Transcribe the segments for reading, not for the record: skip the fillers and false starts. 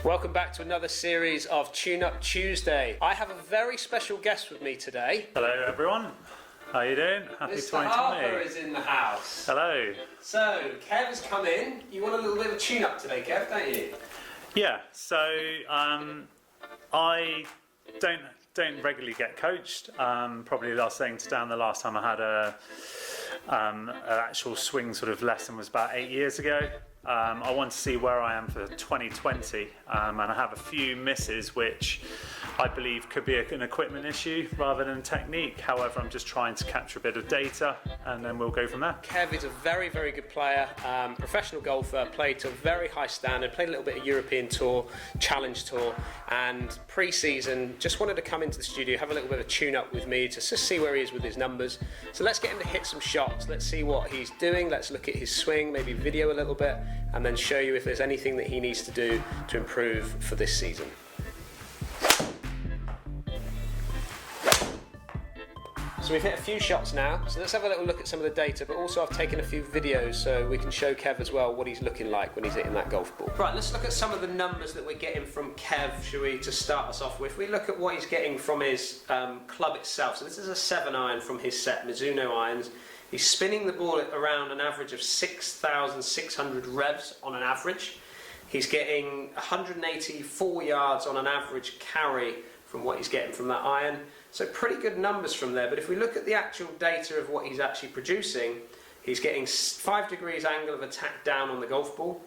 Welcome back to another series of Tune Up Tuesday. I have a very special guest with me today. Hello everyone, how you doing? Happy Mr. 2020. Harper is in the house. Hello. So, Kev's come in. You want a little bit of a tune-up today, Kev, don't you? Yeah, so I don't regularly get coached. Probably saying to Dan the last time I had an actual swing sort of lesson was about 8 years ago. I want to see where I am for 2020, and I have a few misses which I believe could be an equipment issue rather than technique. However, I'm just trying to capture a bit of data and then we'll go from there. Kev is a very, very good player, professional golfer, played to a very high standard, played a little bit of European Tour, Challenge Tour, and pre-season just wanted to come into the studio, have a little bit of a tune-up with me to just see where he is with his numbers. So let's get him to hit some shots, let's see what he's doing, let's look at his swing, maybe video a little bit, and then show you if there's anything that he needs to do to improve for this season. So we've hit a few shots now, so let's have a little look at some of the data, but also I've taken a few videos so we can show Kev as well what he's looking like when he's hitting that golf ball. Right, let's look at some of the numbers that we're getting from Kev, shall we, to start us off with. We look at what he's getting from his club itself. So this is a 7-iron from his set, Mizuno irons. He's spinning the ball at around an average of 6,600 revs on an average. He's getting 184 yards on an average carry from what he's getting from that iron. So pretty good numbers from there, but if we look at the actual data of what he's actually producing, he's getting 5 degrees angle of attack down on the golf ball.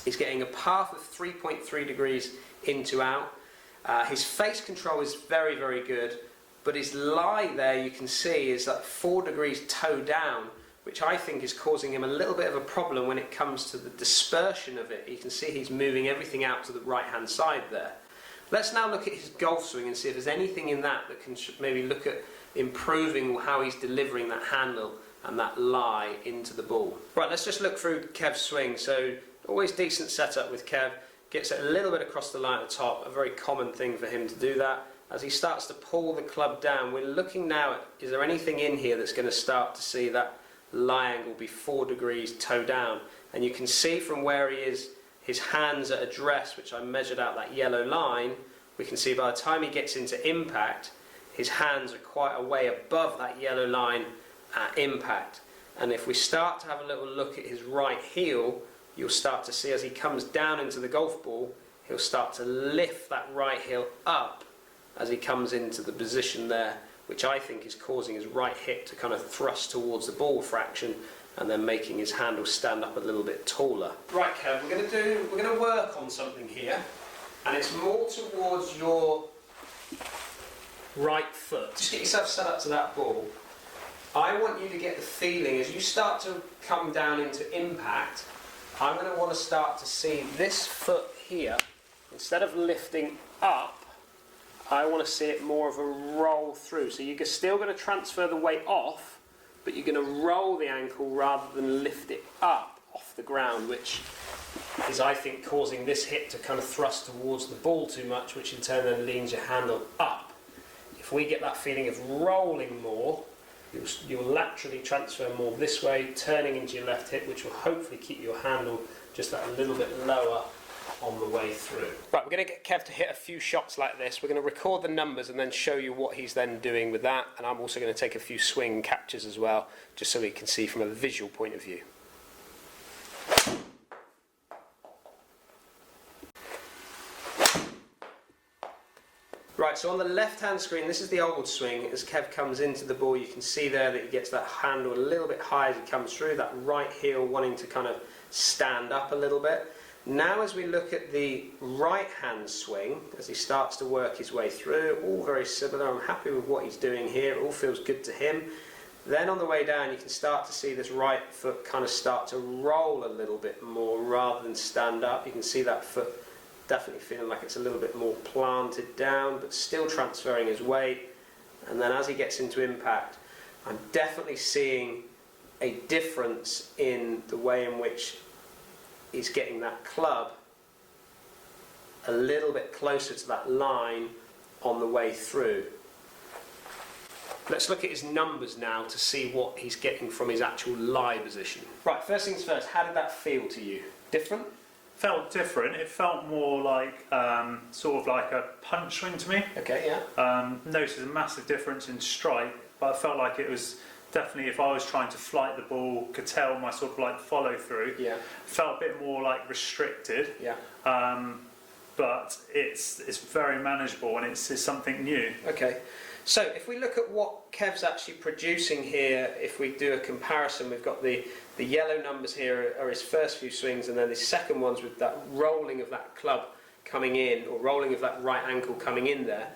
He's getting a path of 3.3 degrees in to out. His face control is very, very good, but his lie there you can see is like 4 degrees toe down, which I think is causing him a little bit of a problem when it comes to the dispersion of it. You can see he's moving everything out to the right hand side there. Let's now look at his golf swing and see if there's anything in that that can maybe look at improving how he's delivering that handle and that lie into the ball. Right, let's just look through Kev's swing. So always decent setup with Kev. Gets it a little bit across the line at the top, a very common thing for him to do that. As he starts to pull the club down, we're looking now at, is there anything in here that's going to start to see that lie angle be 4 degrees toe down? And you can see from where he is, his hands at address, which I measured out that yellow line, we can see by the time he gets into impact, his hands are quite a way above that yellow line at impact. And if we start to have a little look at his right heel, you'll start to see as he comes down into the golf ball, he'll start to lift that right heel up as he comes into the position there, which I think is causing his right hip to kind of thrust towards the ball fraction and then making his handle stand up a little bit taller. Right, Kev, we're going to work on something here, and it's more towards your right foot. Just get yourself set up to that ball. I want you to get the feeling as you start to come down into impact, I'm going to want to start to see this foot here, instead of lifting up, I want to see it more of a roll through. So you're still going to transfer the weight off, but you're going to roll the ankle rather than lift it up off the ground, which is, I think, causing this hip to kind of thrust towards the ball too much, which in turn then leans your handle up. If we get that feeling of rolling more, you'll laterally transfer more this way, turning into your left hip, which will hopefully keep your handle just that little bit lower on the way through. Right, we're going to get Kev to hit a few shots like this. We're going to record the numbers and then show you what he's then doing with that, and I'm also going to take a few swing captures as well, just so we can see from a visual point of view. Right, so on the left-hand screen, this is the old swing. As Kev comes into the ball, you can see there that he gets that handle a little bit high as he comes through, that right heel wanting to kind of stand up a little bit. Now as we look at the right-hand swing, as he starts to work his way through, all very similar. I'm happy with what he's doing here. It all feels good to him. Then on the way down, you can start to see this right foot kind of start to roll a little bit more rather than stand up. You can see that foot definitely feeling like it's a little bit more planted down, but still transferring his weight. And then as he gets into impact, I'm definitely seeing a difference in the way in which he's getting that club a little bit closer to that line on the way through. Let's look at his numbers now to see what he's getting from his actual lie position. Right, first things first, how did that feel to you? Different? felt different. It felt more like sort of like a punch swing to me. Okay, yeah. Noticed a massive difference in strike, but I felt like it was definitely, if I was trying to flight the ball, could tell my sort of like follow through. Yeah. Felt a bit more like restricted. Yeah. But it's very manageable, and it's something new. Okay. So if we look at what Kev's actually producing here, if we do a comparison, we've got the yellow numbers here are his first few swings, and then the second ones with that rolling of that club coming in, or rolling of that right ankle coming in there.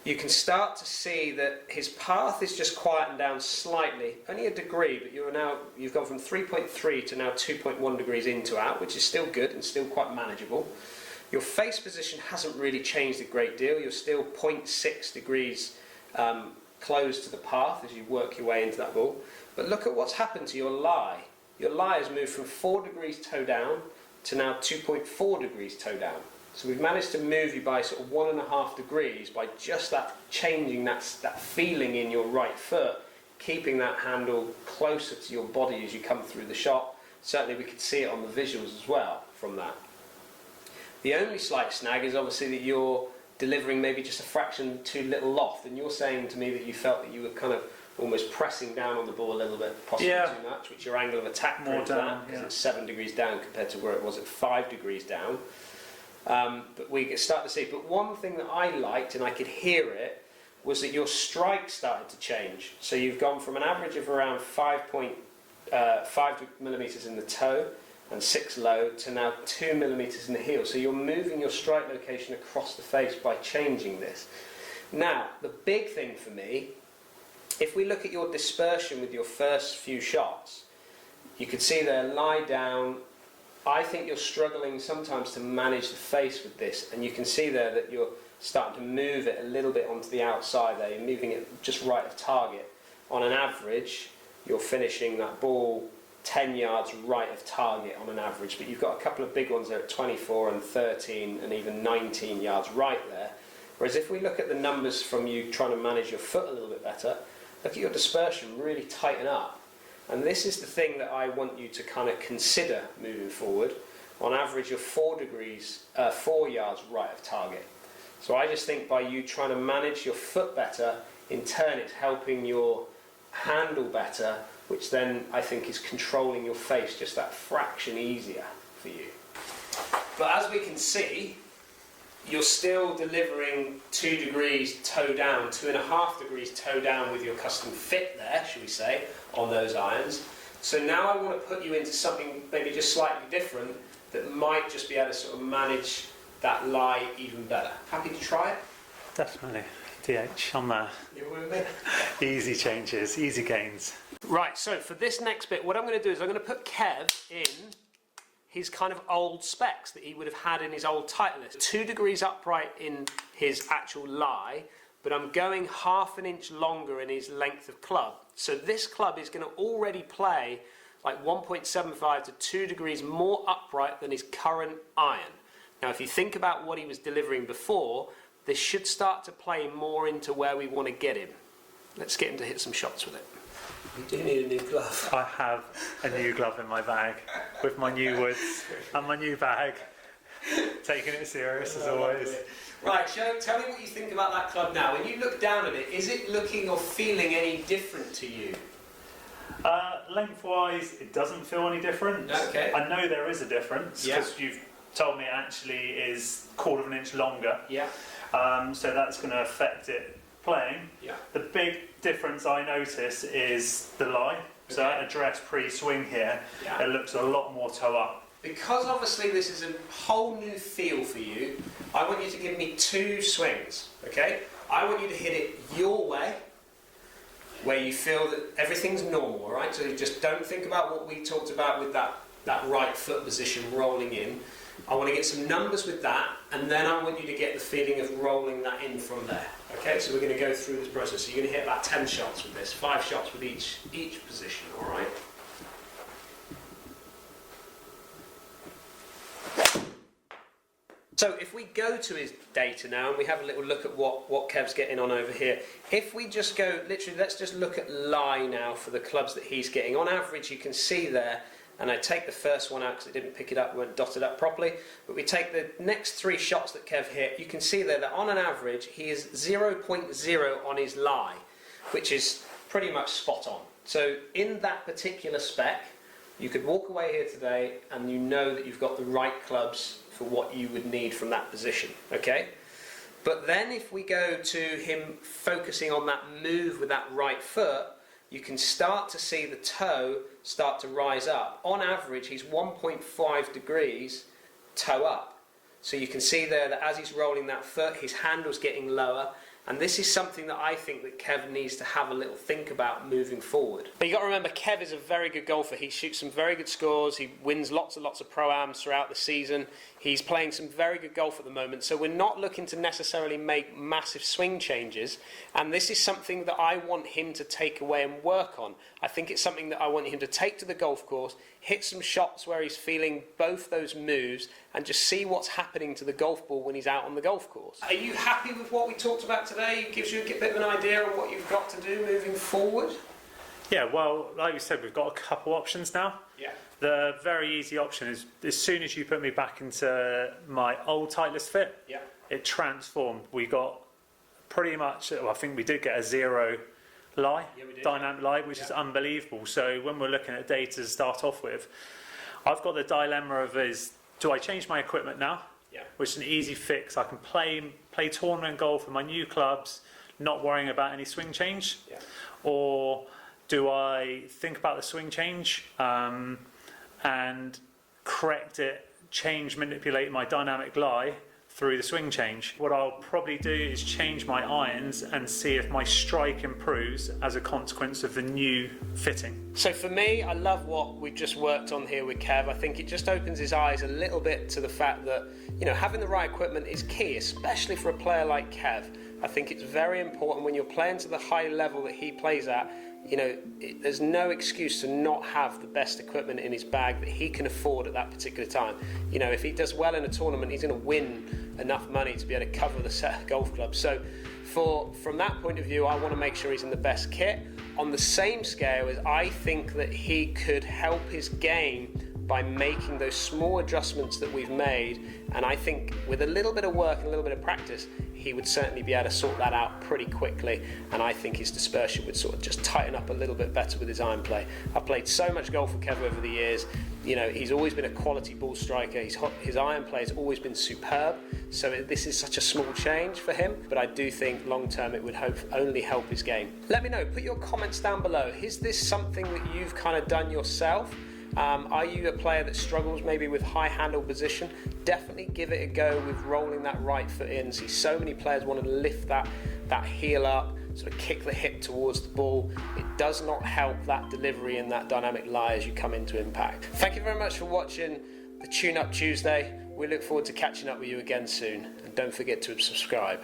You can start to see that his path is just quietened down slightly, only a degree, but you've gone from 3.3 to now 2.1 degrees in to out, which is still good and still quite manageable. Your face position hasn't really changed a great deal. You're still 0.6 degrees close to the path as you work your way into that ball. But look at what's happened to your lie. Your lie has moved from 4 degrees toe down to now 2.4 degrees toe down. So we've managed to move you by sort of 1.5 degrees by just that changing that feeling in your right foot, keeping that handle closer to your body as you come through the shot. Certainly we could see it on the visuals as well from that. The only slight snag is obviously that you're delivering maybe just a fraction too little loft, and you're saying to me that you felt that you were kind of almost pressing down on the ball a little bit, possibly too much, which your angle of attack more down, because it's 7 degrees down compared to where it was at 5 degrees down. But we start to see. But one thing that I liked, and I could hear it, was that your strike started to change. So you've gone from an average of around 5 millimetres in the toe and 6 low to now 2 millimetres in the heel. So you're moving your strike location across the face by changing this. Now, the big thing for me, if we look at your dispersion with your first few shots, you could see there, lie down. I think you're struggling sometimes to manage the face with this, and you can see there that you're starting to move it a little bit onto the outside there. You're moving it just right of target. On an average, you're finishing that ball 10 yards right of target on an average, but you've got a couple of big ones there at 24 and 13 and even 19 yards right there. Whereas if we look at the numbers from you trying to manage your foot a little bit better, look at your dispersion really tighten up. And this is the thing that I want you to kind of consider moving forward. On average, you're 4 yards right of target. So I just think by you trying to manage your foot better, in turn it's helping your handle better, which then I think is controlling your face just that fraction easier for you. But as we can see, you're still delivering 2 degrees toe down, 2.5 degrees toe down with your custom fit there, should we say, on those irons. So now I want to put you into something maybe just slightly different that might just be able to sort of manage that lie even better. Happy to try it? Definitely. DH, I'm there. You with me? Easy changes, easy gains. Right, so for this next bit, what I'm going to do is I'm going to put Kev in his kind of old specs that he would have had in his old Titleist. 2 degrees upright in his actual lie, but I'm going 1/2 inch longer in his length of club. So this club is going to already play like 1.75 to 2 degrees more upright than his current iron. Now if you think about what he was delivering before, this should start to play more into where we want to get him. Let's get him to hit some shots with it. You do need a new glove. I have a new glove in my bag with my new woods and my new bag. Taking it serious as always. Right, tell me what you think about that club now. When you look down at it, is it looking or feeling any different to you? Lengthwise, it doesn't feel any different. Okay. I know there is a difference because you've told me it actually is 1/4 inch longer. Yeah. So that's going to affect it playing. Yeah. The big difference I notice is the lie. So at address pre-swing here, it looks a lot more toe up. Because obviously this is a whole new feel for you, I want you to give me 2 swings, okay? I want you to hit it your way, where you feel that everything's normal, all right? So you just don't think about what we talked about with that right foot position rolling in. I want to get some numbers with that, and then I want you to get the feeling of rolling that in from there. Okay, so we're going to go through this process. So you're going to hit about 10 shots with this, 5 shots with each position, all right? So if we go to his data now and we have a little look at what Kev's getting on over here, if we just go, literally, let's just look at lie now for the clubs that he's getting. On average, you can see there, and I take the first one out because I didn't pick it up, weren't dotted up properly, but we take the next 3 shots that Kev hit, you can see there that on an average he is 0.0 on his lie, which is pretty much spot on. So in that particular spec, you could walk away here today and you know that you've got the right clubs for what you would need from that position, okay? But then if we go to him focusing on that move with that right foot, you can start to see the toe start to rise up. On average, he's 1.5 degrees toe up. So you can see there that as he's rolling that foot, his handle's getting lower. And this is something that I think that Kev needs to have a little think about moving forward. But you got to remember, Kev is a very good golfer. He shoots some very good scores. He wins lots and lots of pro-ams throughout the season. He's playing some very good golf at the moment. So we're not looking to necessarily make massive swing changes. And this is something that I want him to take away and work on. I think it's something that I want him to take to the golf course, hit some shots where he's feeling both those moves, and just see what's happening to the golf ball when he's out on the golf course. Are you happy with what we talked about today? It gives you a bit of an idea on what you've got to do moving forward? Yeah, well, like you said, we've got a couple options now. Yeah. The very easy option is, as soon as you put me back into my old Titleist fit, Yeah. it transformed. We got pretty much, well, I think we did get a 0 lie, Yeah, we did. dynamic lie, which is unbelievable. So when we're looking at data to start off with, I've got the dilemma of do I change my equipment now? Yeah. Which is an easy fix. I can play tournament golf with my new clubs, not worrying about any swing change. Yeah. Or do I think about the swing change and correct it, manipulate my dynamic lie through the swing change? What I'll probably do is change my irons and see if my strike improves as a consequence of the new fitting. So for me, I love what we've just worked on here with Kev. I think it just opens his eyes a little bit to the fact that, you know, having the right equipment is key, especially for a player like Kev. I think it's very important when you're playing to the high level that he plays at. You know, there's no excuse to not have the best equipment in his bag that he can afford at that particular time. You know, if he does well in a tournament, he's going to win enough money to be able to cover the set of golf clubs. So from that point of view, I want to make sure he's in the best kit. On the same scale, as I think that he could help his game by making those small adjustments that we've made, and I think with a little bit of work and a little bit of practice, he would certainly be able to sort that out pretty quickly, and I think his dispersion would sort of just tighten up a little bit better with his iron play. I've played so much golf with Kev over the years. You know, he's always been a quality ball striker. His iron play has always been superb, so this is such a small change for him, but I do think long term it would only help his game. Let me know, put your comments down below. Is this something that you've kind of done yourself? Are you a player that struggles maybe with high handle position? Definitely give it a go with rolling that right foot in. See, so many players want to lift that heel up, sort of kick the hip towards the ball. It does not help that delivery and that dynamic lie as you come into impact. Thank you very much for watching the Tune Up Tuesday. We look forward to catching up with you again soon. And don't forget to subscribe.